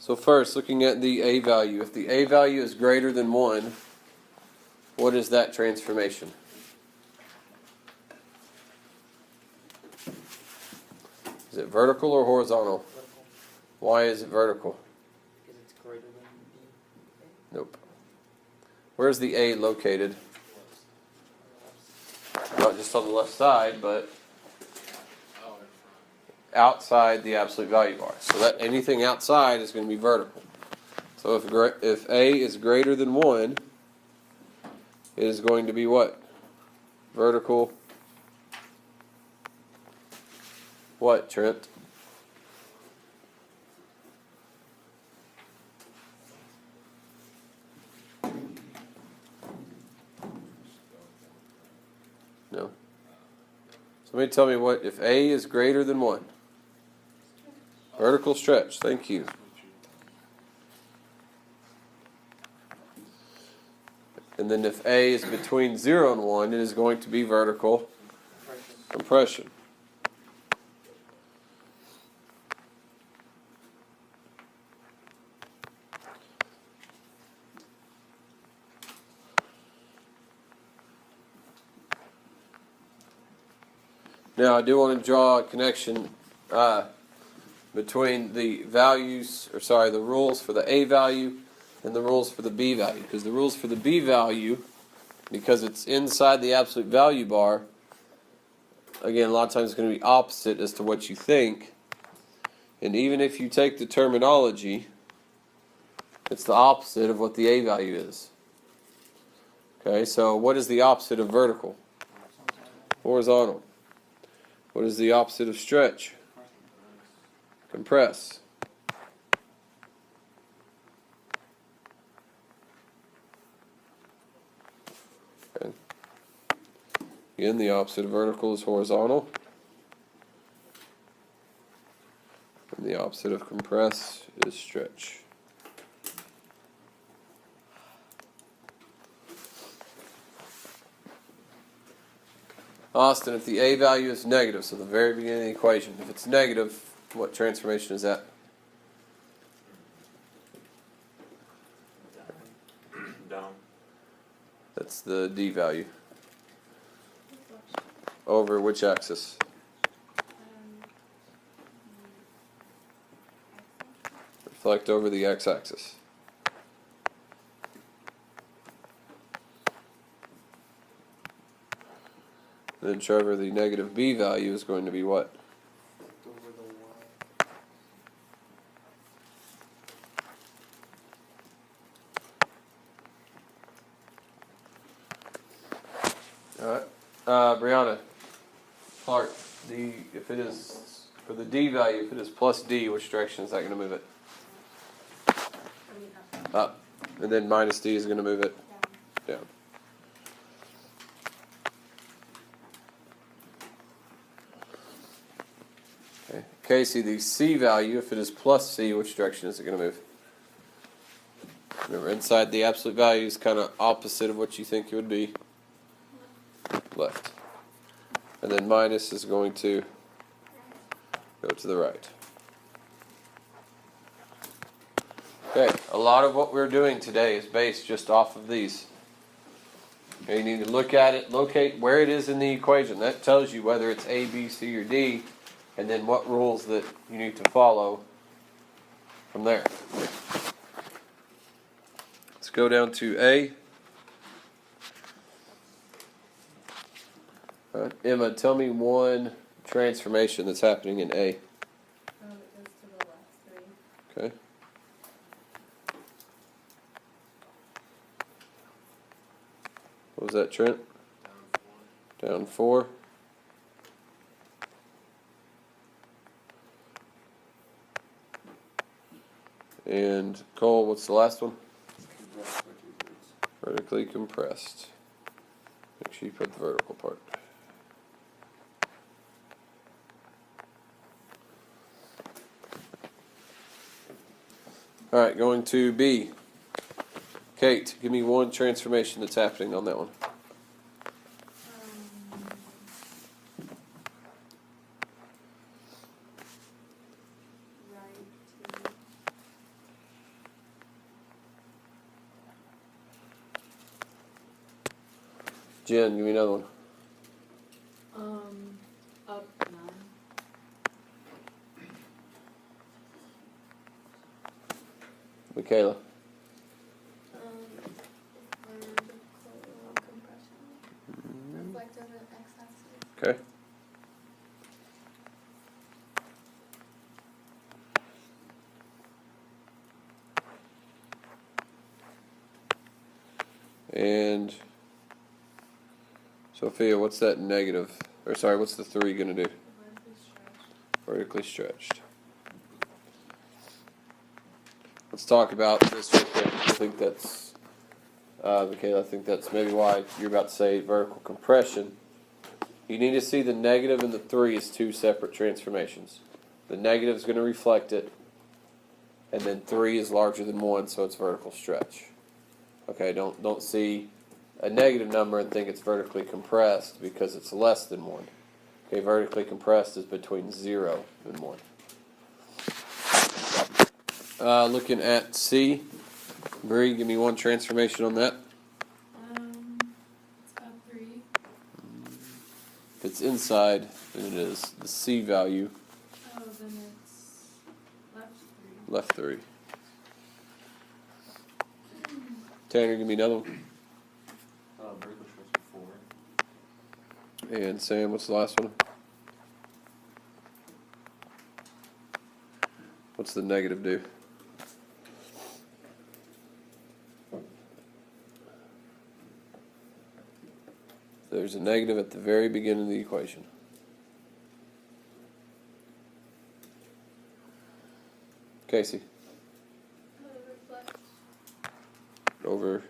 So first, looking at the a value. If the a value is greater than 1, what is that transformation? Is it vertical or horizontal? Vertical. Why is it vertical? Because it's greater than B. Nope. Where's the a located? Not just on the left side, but outside the absolute value bar. So that anything outside is going to be vertical. So if a is greater than 1, it is going to be what? Vertical. What, Trent? No. Somebody tell me what, if a is greater than 1? Vertical stretch, thank you. And then if a is between 0 and 1, it is going to be vertical compression. Now I do want to draw a connection between the the rules for the a value and the rules for the b value. Because the rules for the b value, because it's inside the absolute value bar, again, a lot of times it's going to be opposite as to what you think. And even if you take the terminology, it's the opposite of what the a value is. Okay, so what is the opposite of vertical? Horizontal. What is the opposite of stretch? Compress. Okay. Again, the opposite of vertical is horizontal. And the opposite of compress is stretch. Austin, if the a value is negative, so the very beginning of the equation, if it's negative, what transformation is that? Down. That's the d value. Over which axis? Reflect over the x-axis. Then Trevor, the negative b value is going to be what? Over the Y. Alright. Brianna, Clark, if it is, for the d value, if it is plus d, which direction is that going to move it? Up. And then minus d is going to move it down. Okay. Casey, the c value, if it is plus c, which direction is it going to move? Remember, inside the absolute value is kind of opposite of what you think it would be. Left. And then minus is going to go to the right. Okay, a lot of what we're doing today is based just off of these. Okay, you need to look at it, locate where it is in the equation. That tells you whether it's A, B, C, or D, and then what rules that you need to follow from there. Let's go down to A. All right, Emma, tell me one transformation that's happening in A. It goes to the left 3. Okay. What was that, Trent? Down 4. And Cole, what's the last one? Vertically compressed. Make sure you put the vertical part. Alright, going to B. Kate, give me one transformation that's happening on that one. Right to Jen, give me another one. Up 9. Michaela. Vertical compression. Reflective and x-axis. Okay. And Sophia, what's that negative? Or sorry, what's the 3 gonna do? Vertically stretched. Vertically stretched. Let's talk about this real quick. I think that's, Michaela, I think that's maybe why you're about to say vertical compression. You need to see the negative and the 3 as 2 separate transformations. The negative is going to reflect it, and then 3 is larger than 1, so it's vertical stretch. Okay, don't see a negative number and think it's vertically compressed because it's less than 1. Okay, vertically compressed is between 0 and 1. Looking at C, Bree, give me one transformation on that. It's up 3. If it's inside, then it is the C value, Oh, then it's left 3. left 3. Tanner, give me another one. Vertical stretch 4. And Sam, what's the last one? What's the negative do? There's a negative at the very beginning of the equation. Casey, Reflect. over.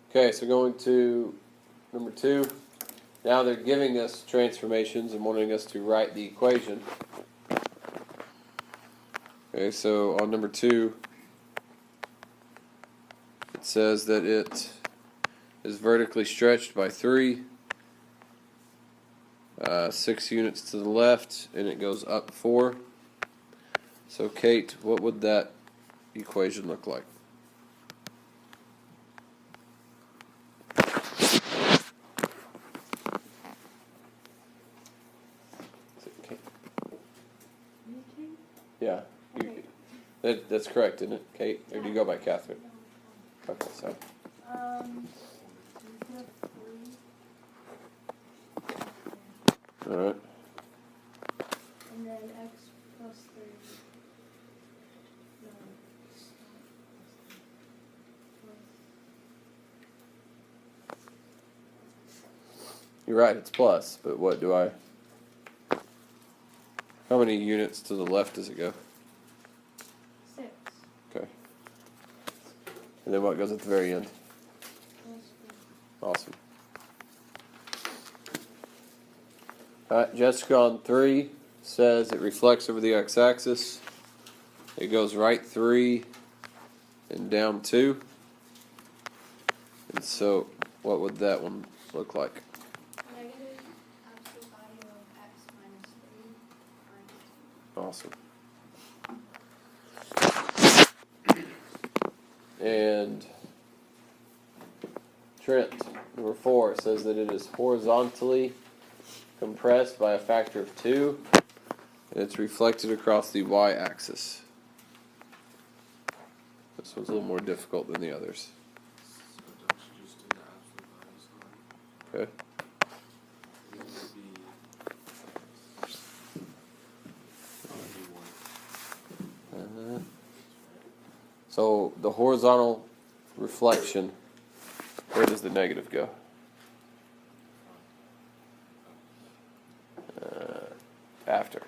Okay, so going to number 2. Now they're giving us transformations and wanting us to write the equation. Okay, so on number 2, it says that it is vertically stretched by 3, 6 units to the left, and it goes up 4. So Kate, what would that equation look like? Yeah, that's correct, isn't it, Kate? Or do you go by Catherine? Okay, sorry. We have 3. All right. And then x plus 3. No. You're right, it's plus, but what do I... How many units to the left does it go? 6. Okay. And then what goes at the very end? Plus 3. Awesome. Alright, Jessica on 3 says it reflects over the x-axis. It goes right 3 and down 2. And so, what would that one look like? Negative absolute value of x minus 3 minus 2. Awesome. And Trent, number 4, says that it is horizontally compressed by a factor of 2, and it's reflected across the y-axis. This one's a little more difficult than the others. So don't you just do the absolute values? Okay. It would be 1. So the horizontal reflection, where does the negative go? After.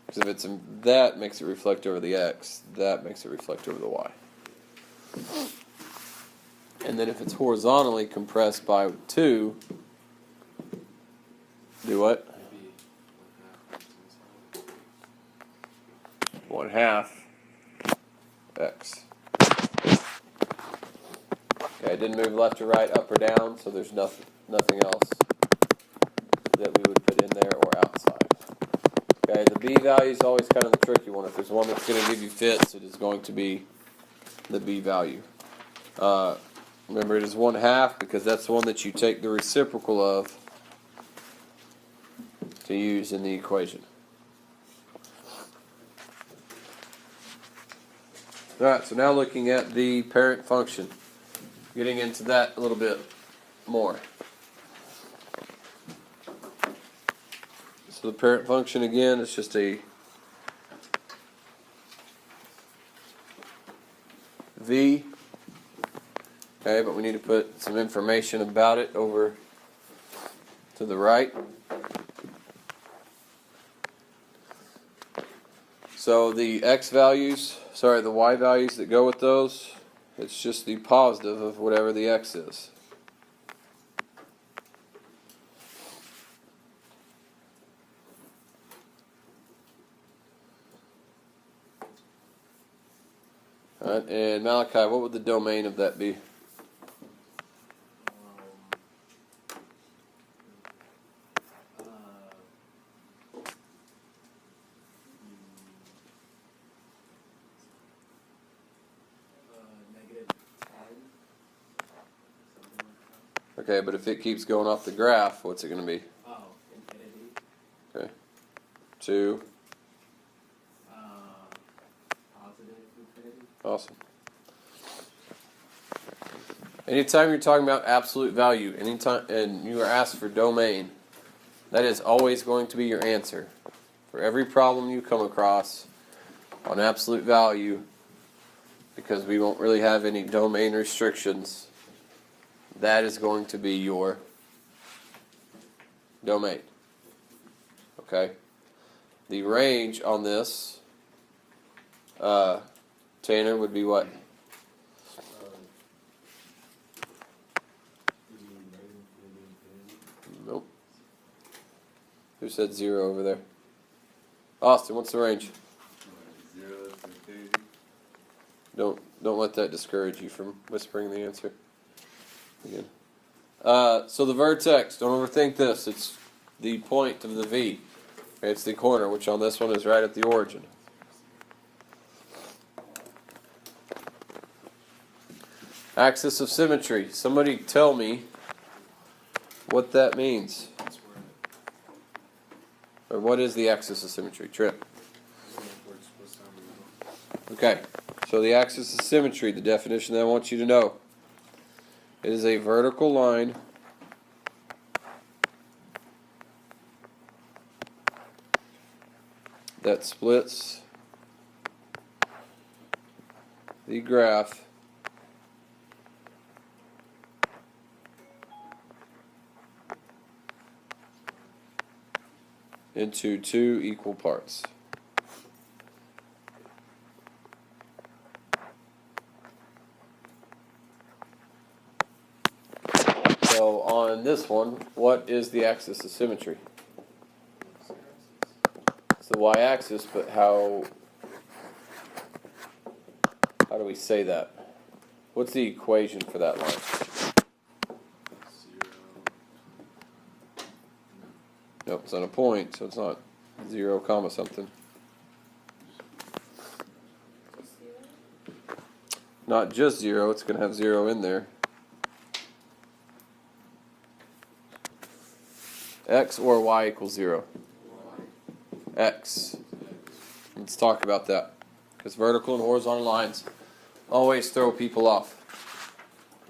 Because if it's that makes it reflect over the x, that makes it reflect over the y. And then if it's horizontally compressed by 2, do what? Maybe 1 half x. Okay, it didn't move left or right, up or down, so there's nothing else that we would put it in there or outside. Okay, the B value is always kind of the tricky one. If there's one that's going to give you fits, it is going to be the B value. Remember, it is 1/2 because that's the one that you take the reciprocal of to use in the equation. Alright, so now looking at the parent function. Getting into that a little bit more. So the parent function again is just a V. Okay, but we need to put some information about it over to the right. So the X values, the Y values that go with those, it's just the positive of whatever the X is. Alright, and Malachi, what would the domain of that be? Negative 10, something like that. Okay, but if it keeps going off the graph, what's it going to be? Oh, infinity. Okay. 2. Positive infinity. Awesome. Anytime you're talking about absolute value, anytime and you are asked for domain, that is always going to be your answer. For every problem you come across on absolute value, because we won't really have any domain restrictions, that is going to be your domain. Okay? The range on this, Tanner, would be what? Nope. Who said 0 over there? Austin, what's the range? 0 to infinity. Don't let that discourage you from whispering the answer. Again. So the vertex, don't overthink this. It's the point of the V. It's the corner, which on this one is right at the origin. Axis of symmetry. Somebody tell me what that means. That's where Or what is the axis of symmetry? Trent. it's supposed to have a middle. Okay. So the axis of symmetry, the definition that I want you to know. It is a vertical line that splits the graph into 2 equal parts. So on this one, what is the axis of symmetry? It's the y-axis, but how do we say that? What's the equation for that line? 0. Nope, it's on a point, so it's not 0 comma something. Just 0. Not just 0, it's going to have 0 in there. X or y equals 0? X. Let's talk about that. Because vertical and horizontal lines always throw people off.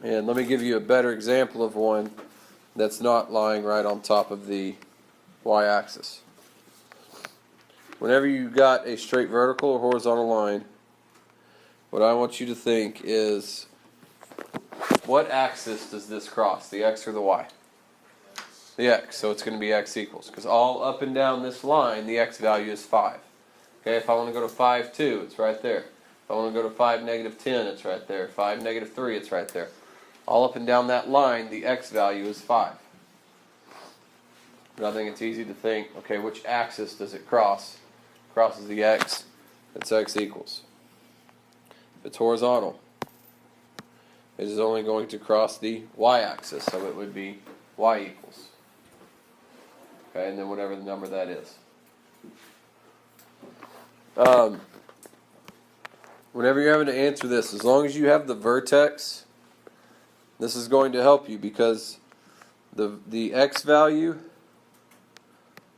And let me give you a better example of one that's not lying right on top of the y-axis. Whenever you got a straight vertical or horizontal line, what I want you to think is, what axis does this cross, the x or the y? The x, so it's going to be x equals. Because all up and down this line, the x value is 5. Okay, if I want to go to 5, 2, it's right there. If I want to go to 5, negative 10, it's right there. 5, negative 3, it's right there. All up and down that line, the x value is 5. But I think it's easy to think, okay, which axis does it cross? It crosses the x, it's x equals. If it's horizontal, it is only going to cross the y-axis, so it would be y equals. Okay, and then whatever the number that is. Whenever you're having to answer this, as long as you have the vertex, this is going to help you because the x value,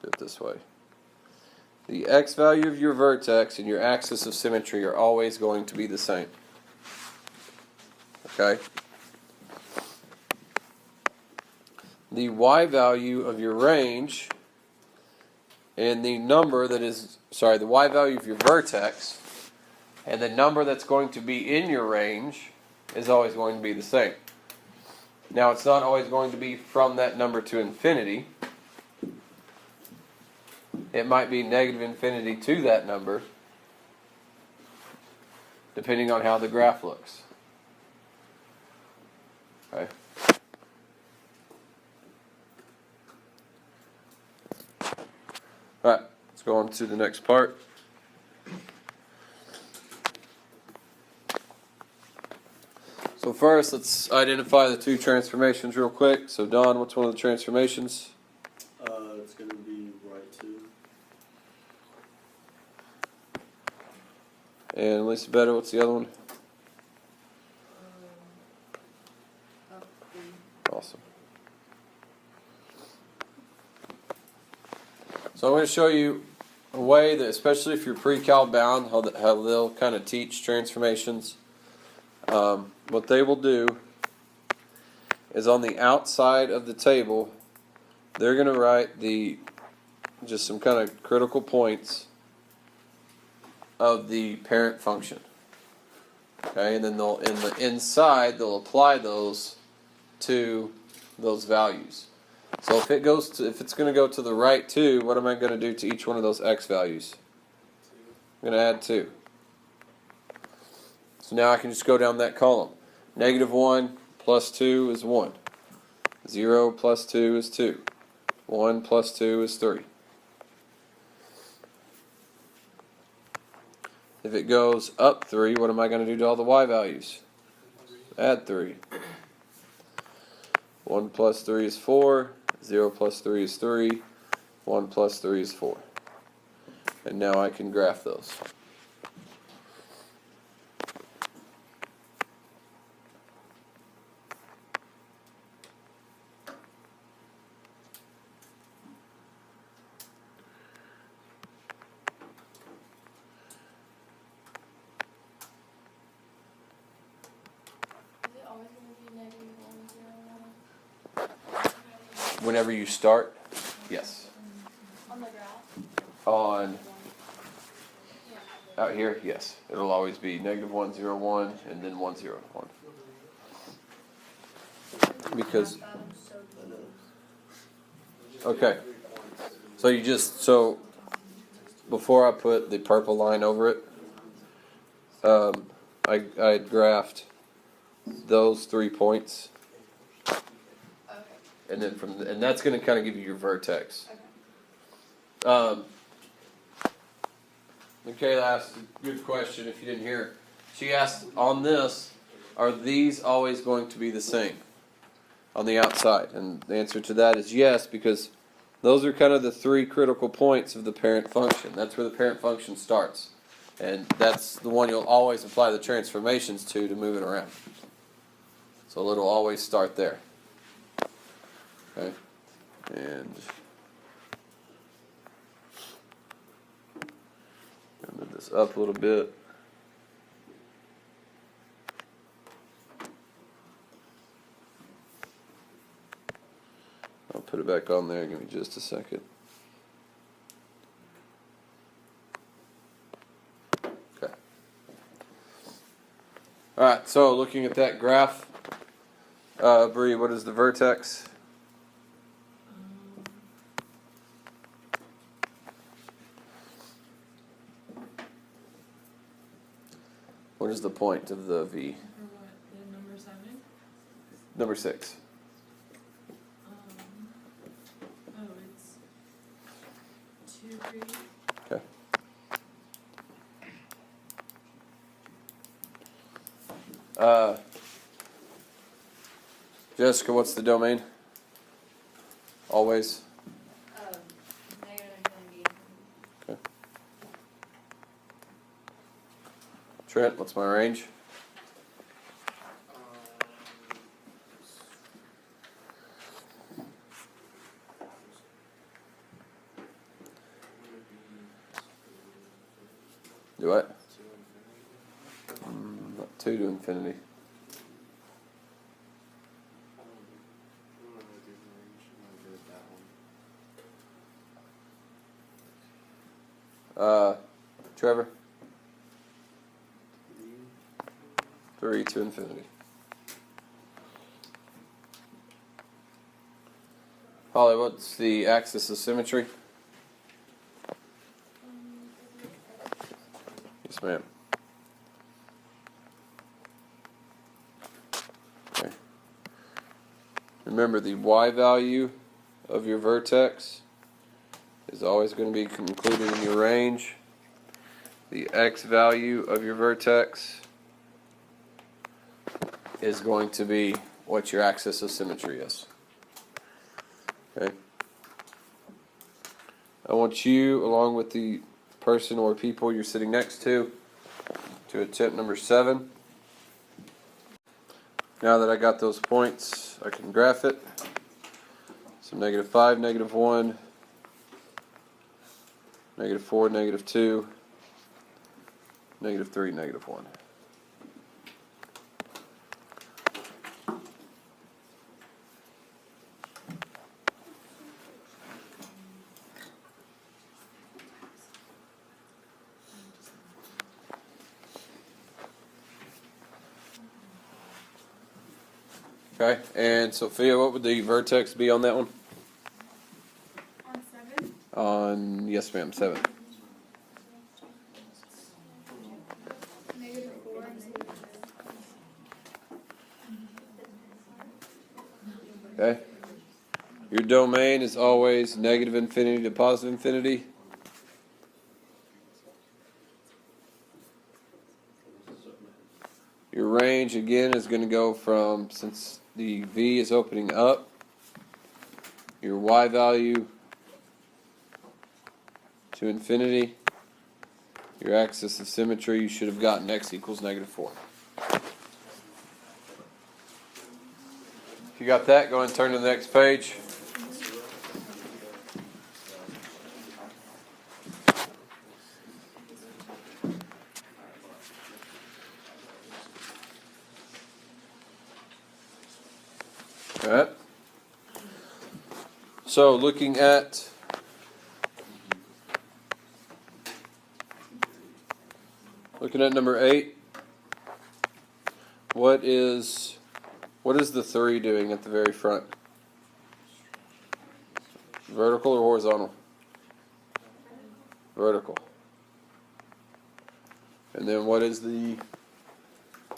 do it this way. The x value of your vertex and your axis of symmetry are always going to be the same. Okay? The y value of your range and the number that is, the y value of your vertex and the number that's going to be in your range is always going to be the same. Now, it's not always going to be from that number to infinity. It might be negative infinity to that number, depending on how the graph looks. Okay. Alright, let's go on to the next part. So first, let's identify the two transformations real quick. So Don, what's one of the transformations? It's going to be right 2. And Lisa Better, what's the other one? Up 3. Awesome. So I'm going to show you a way that, especially if you're pre-cal bound, how they'll kind of teach transformations. What they will do is on the outside of the table, they're going to write just some kind of critical points of the parent function. Okay, and then inside they'll apply those to those values. So if it's going to go to the right 2, what am I going to do to each one of those x values? I'm going to add 2. So now I can just go down that column. -1 plus 2 is 1. 0 plus 2 is 2. 1 plus 2 is 3. If it goes up 3, what am I going to do to all the y values? Add 3. 1 plus 3 is 4. 0 plus 3 is 3. 1 plus 3 is 4. And now I can graph those. Is it always going to be negative 1, 0, 1? Whenever you start, yes. On the graph? On Yeah. out here, yes. It'll always be -1, 0, 1, and then 1, 0, 1. Because okay. So before I put the purple line over it, I graphed those 3 points, Okay. and then and that's going to kind of give you your vertex. Okay. Michaela asked a good question. If you didn't hear it, she asked on this, are these always going to be the same on the outside? And the answer to that is yes, because those are kind of the 3 critical points of the parent function. That's where the parent function starts. And that's the one you'll always apply the transformations to move it around. So it'll always start there. Okay? And move this up a little bit. I'll put it back on there. Give me just a second. Okay. Alright, so looking at that graph, Bree, what is the vertex? What is the point of the V? For what? The number 7? Number 6. Oh, it's 2, 3. Okay. Jessica, what's the domain? Always? Trent, what's my range? Do what? Not 2 to infinity. Trevor? 3 to infinity. Holly, what's the axis of symmetry? Yes, ma'am. Okay. Remember, the y value of your vertex is always going to be included in your range. The x value of your vertex is going to be what your axis of symmetry is. Okay. I want you, along with the person or people you're sitting next to attempt number 7. Now that I got those points, I can graph it. So -5, -1, -4, -2, -3, -1. Okay, and Sophia, what would the vertex be on that one? On 7? On, yes ma'am, 7. -4 and 6. Okay. Your domain is always negative infinity to positive infinity. Your range, again, is going to go from, since the V is opening up, your Y value to infinity. Your axis of symmetry, you should have gotten x equals -4. If you got that, go ahead and turn to the next page. Alright. So looking at number 8, what is the 3 doing at the very front? Vertical or horizontal? Vertical. And then what is the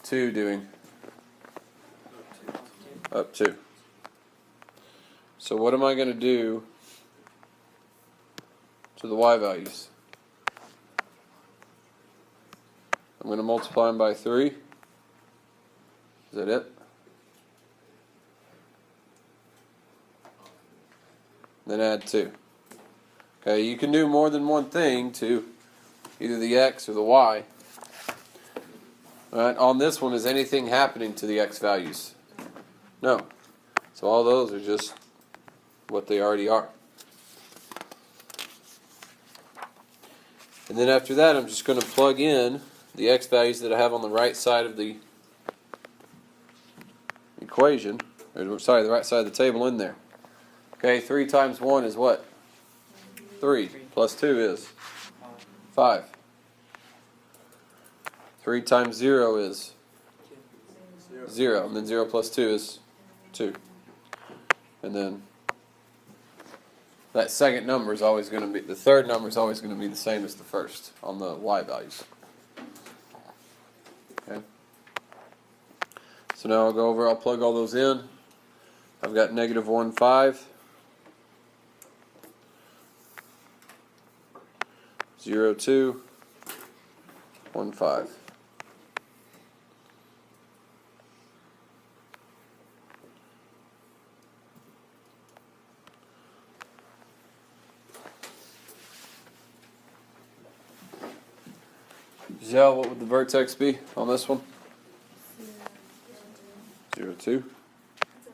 2 doing? Up 2. So what am I going to do to the y values? I'm going to multiply them by 3. Is that it? Then add 2. Okay, you can do more than one thing to either the x or the y. Alright, on this one, is anything happening to the x values? No. So all those are just what they already are. And then after that, I'm just going to plug in the x values that I have on the right side of the equation, or sorry, the right side of the table in there. Okay, 3 times 1 is what? 3. Plus 2 is 5. 3 times 0 is 0. And then 0 plus 2 is 2. And then that second number is always going to be, the third number is always going to be the same as the first on the y values. Okay. So now I'll go over, I'll plug all those in. I've got -1, 5. 0, 2, 1, 5. Giselle, what would the vertex be on this one? 0, 2. It says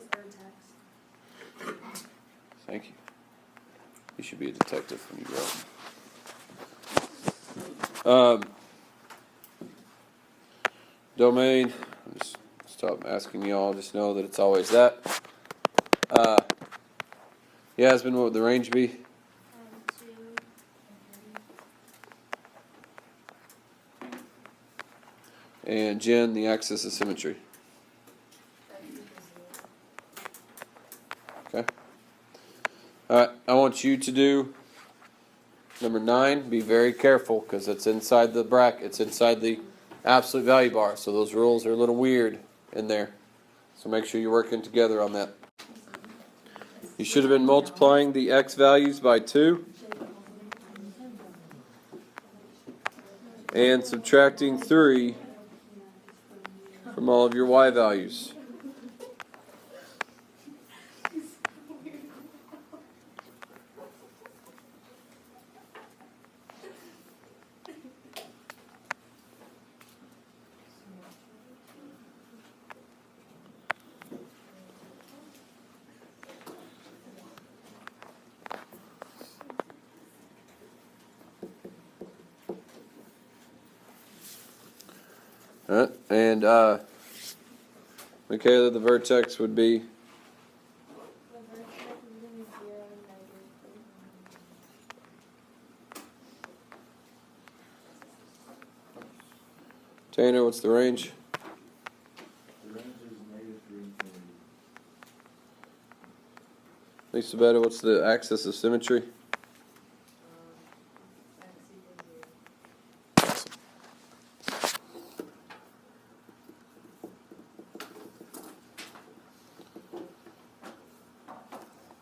vertex. Thank you. You should be a detective when you grow up. Domain. I'm just stop asking y'all. Just know that it's always that. Yasmin, what would the range be? 2 and And Jen, the axis of symmetry. 30. Okay. Alright, I want you to do number 9. Be very careful because it's inside the bracket. It's inside the absolute value bar. So those rules are a little weird in there. So make sure you're working together on that. You should have been multiplying the x values by 2 and subtracting 3 from all of your y values. And Michaela, the vertex would be The vertex is going to be 0 and -3. Tanner. What's the range? The range is -3 infinity. Lisa Beta, what's the axis of symmetry?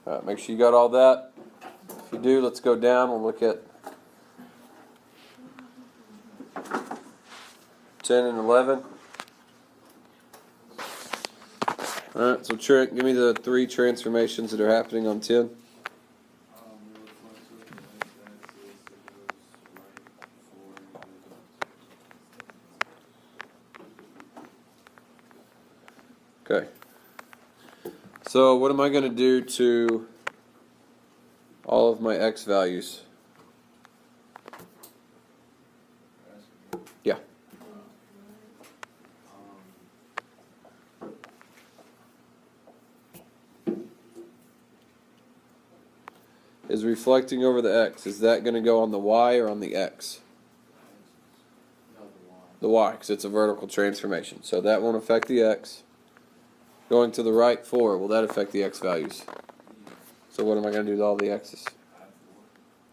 Alright, make sure you got all that. If you do, let's go down. We'll look at 10 and 11. Alright, so Trent, give me the 3 transformations that are happening on 10. It reflects with the x-axis, it goes right 4 and Okay. So what am I going to do to all of my x values? Yeah. Is reflecting over the x, is that going to go on the y or on the x? The y, because it's a vertical transformation. So that won't affect the x. Going to the right 4, will that affect the x values? So what am I going to do to all the x's?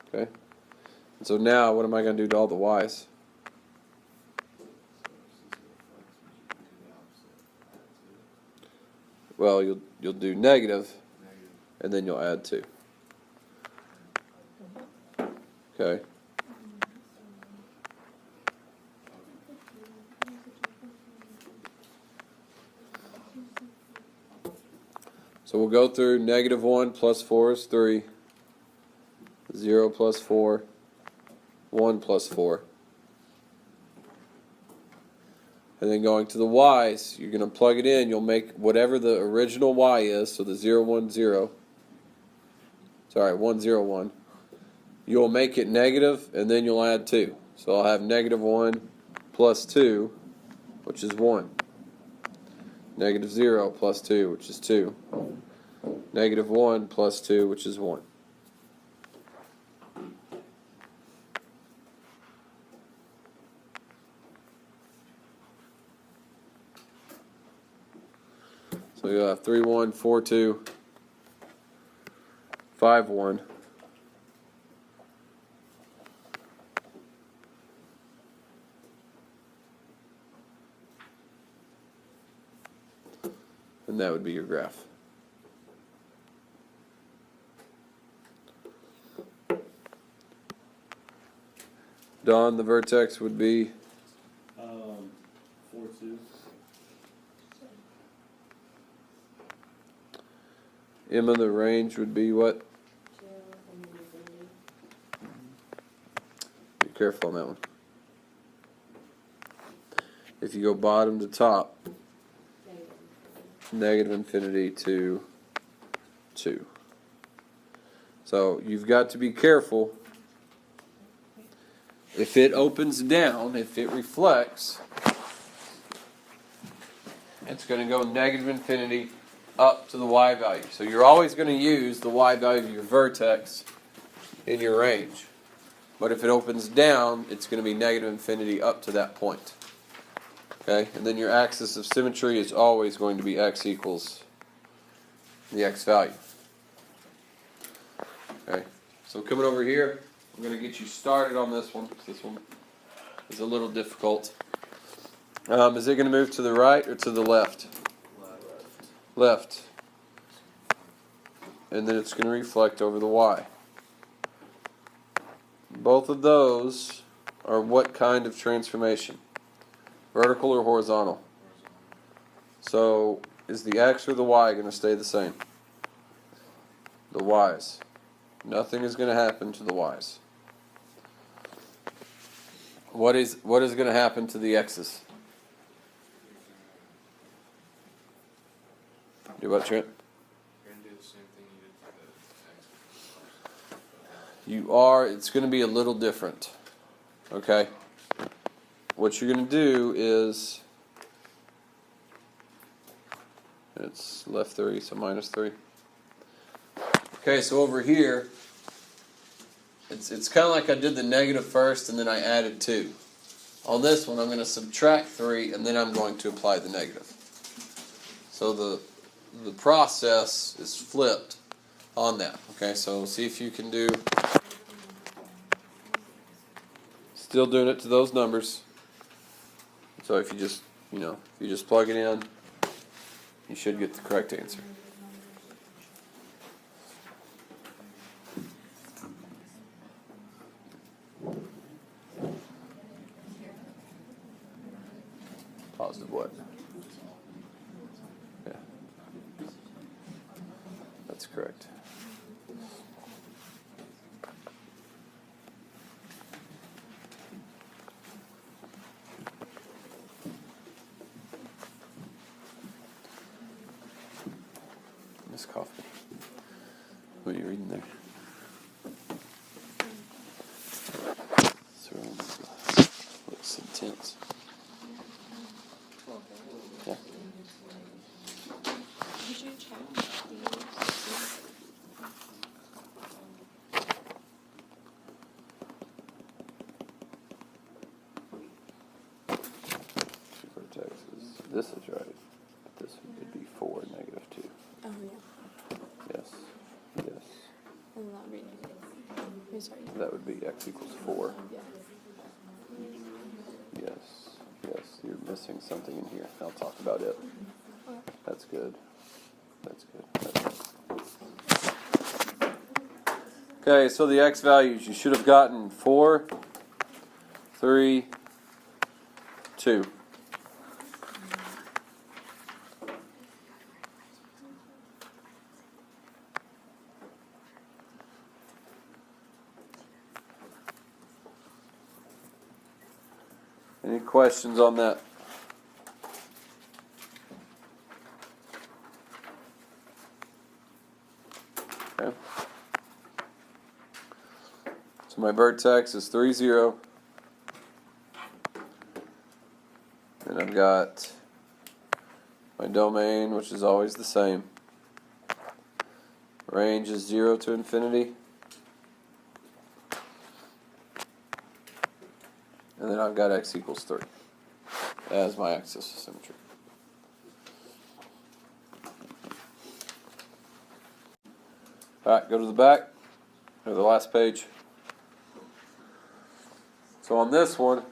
Okay. And so now what am I going to do to all the y's? Well, you'll do negative, and then you'll add 2. Okay. So we'll go through -1 plus 4 is 3. 0 plus 4. 1 plus 4. And then going to the y's, you're going to plug it in. You'll make whatever the original y is, so the 0, 1, 0. Sorry, 1, 0, 1. You'll make it negative, and then you'll add 2. So I'll have -1 plus 2, which is 1. -0 plus 2, which is 2. -1 plus 2, which is 1. So you'll have 3, 1, 4, 2, 5, 1. And that would be your graph. Dawn, the vertex would be 4, 2. Emma, the range would be what? 0 and -3. Be careful on that one. if you go bottom to top, negative infinity to 2. So you've got to be careful. If it opens down, if it reflects, it's going to go negative infinity up to the y value. So you're always going to use the y value of your vertex in your range. But if it opens down, it's going to be negative infinity up to that point. Okay? And then your axis of symmetry is always going to be x equals the x value. Okay? So coming over here, I'm going to get you started on this one. This one is a little difficult. Is it going to move to the right or to the left? Left. And then it's going to reflect over the y. Both of those are what kind of transformation? Vertical or horizontal? So is the x or the y going to stay the same? The y's. Nothing is going to happen to the y's. What is going to happen to the x's? Do what, Trent? You're gonna do the same thing you did to the x. You are, it's going to be a little different. Okay? What you're going to do is, it's left 3, so minus 3. Okay, so over here, it's kind of like I did the negative first and then I added 2. On this one, I'm going to subtract 3 and then I'm going to apply the negative. So the process is flipped on that. Okay, so see if you can do, still doing it to those numbers. So if you just, if you just plug it in, you should get the correct answer. Positive what? Yeah. That's correct. Miss Coffee. What are you reading there? Looks intense. Yeah. Did you check these? Vertexes. This is right. But this would be 4, negative 2. Oh, yeah. Yes. Yes. I'm not reading it. I'm sorry. That would be x equals 4. Yeah. Yes. Yes. You're missing something in here. I'll talk about it. That's good. That's good. That's good. Okay, so the x values, you should have gotten 4, 3, 2. Any questions on that? Okay. So my vertex is 3, 0. And I've got my domain, which is always the same. Range is 0 to infinity. And then I've got x equals 3 as my axis of symmetry. Alright, go to the back, or the last page. So on this one,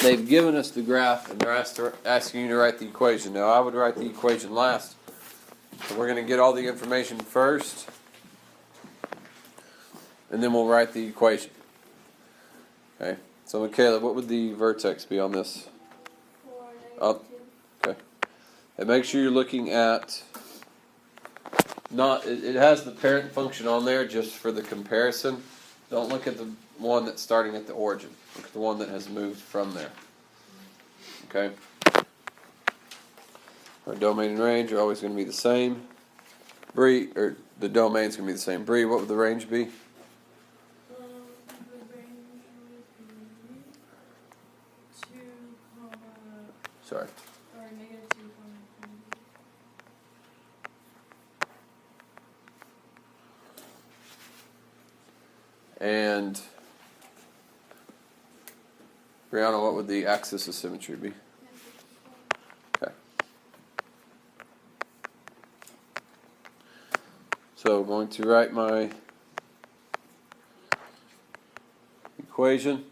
they've given us the graph and they're asking you to write the equation. Now I would write the equation last. So we're going to get all the information first, and then we'll write the equation. Okay, so Michaela, what would the vertex be on this? 4, negative Up. 2. Okay, and make sure you're looking at, it has the parent function on there just for the comparison. Don't look at the one that's starting at the origin. Look at the one that has moved from there. Okay. Our domain and range are always going to be the same. Bree, or the domain's going to be the same. Bree, what would the range be? The range would be 2, Sorry. or negative 2, infinity. And Brianna, what would the axis of symmetry be? Okay. So I'm going to write my equation.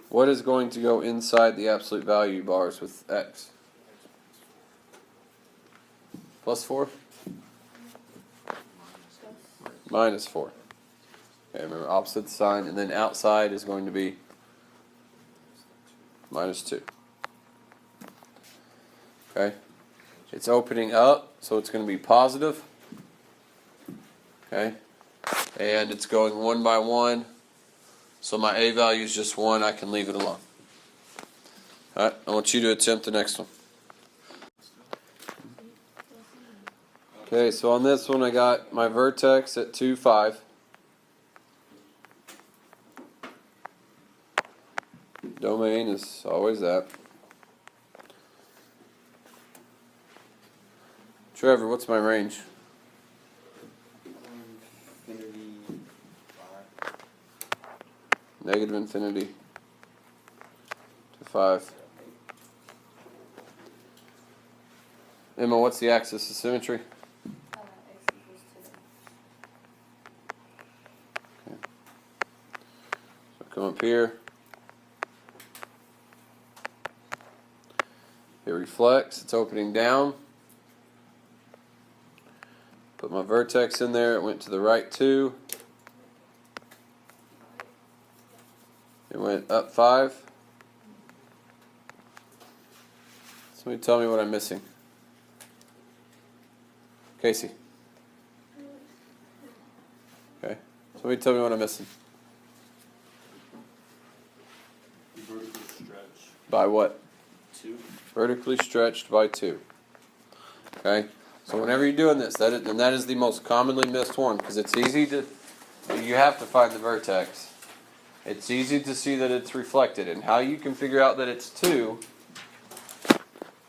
What is going to go inside the absolute value bars with x? Plus 4? Minus 4. Okay, remember opposite sign, and then outside is going to be minus 2. Okay? It's opening up, so it's going to be positive. Okay? And it's going 1 by 1. So my A value is just 1. I can leave it alone. Alright, I want you to attempt the next one. Okay, so on this one I got my vertex at 2, 5. Domain is always that. Trevor, what's my range? Infinity 5. Negative infinity to 5. Emma, what's the axis of symmetry? X equals 2. So come up here. It reflects, it's opening down. Put my vertex in there, it went to the right 2. It went up 5. Somebody tell me what I'm missing. Casey. Okay. Somebody tell me what I'm missing. Vertical stretch. By what? 2. Vertically stretched by 2. Okay? So whenever you're doing this, that is the most commonly missed one, because it's easy to, you have to find the vertex. It's easy to see that it's reflected, and how you can figure out that it's 2,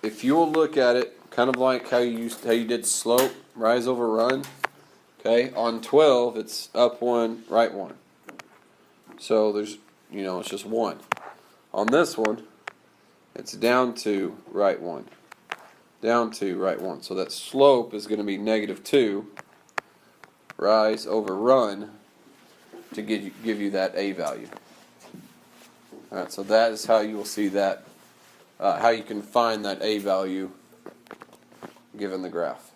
if you will look at it, kind of like how you did slope, rise over run. Okay, on 12 it's up 1, right 1. So there's, it's just 1. On this one, it's down 2, right 1. Down 2, right 1. So that slope is going to be negative 2, rise over run, to give you that A value. Alright, so that is how you will see that, how you can find that A value given the graph.